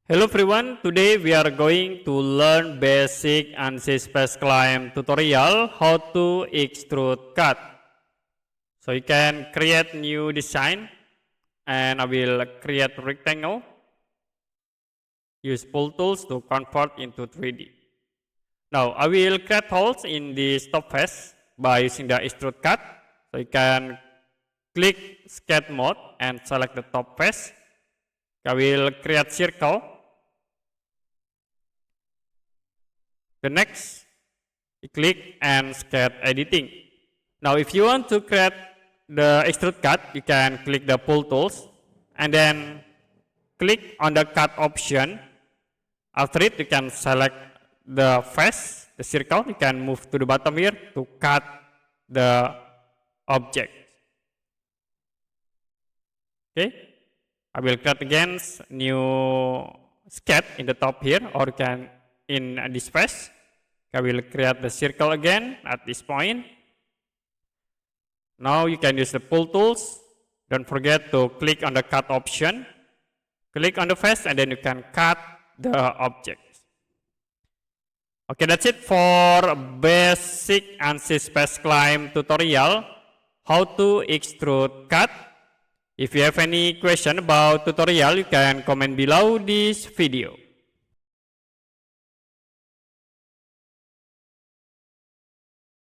Hello everyone, today we are going to learn basic Ansys Spaceclaim tutorial how to extrude cut. So you can create new design and I will create rectangle. Use pull tools to convert into 3D. Now I will create holes in the top face by using the extrude cut. So you can click sketch mode and select the top face. I will create circle. The next, you click and sketch editing. Now, if you want to create the extrude cut, you can click the pull tools and then click on the cut option. After it, you can select the face, the circle. You can move to the bottom here to cut the object. Okay, I will create again new sketch in the top here, or you can in this face. I will create the circle again at this point. Now you can use the pull tools. Don't forget to click on the cut option. Click on the face and then you can cut the object. Okay, that's it for basic Ansys Spaceclaim tutorial, how to extrude cut. If you have any question about tutorial, you can comment below this video.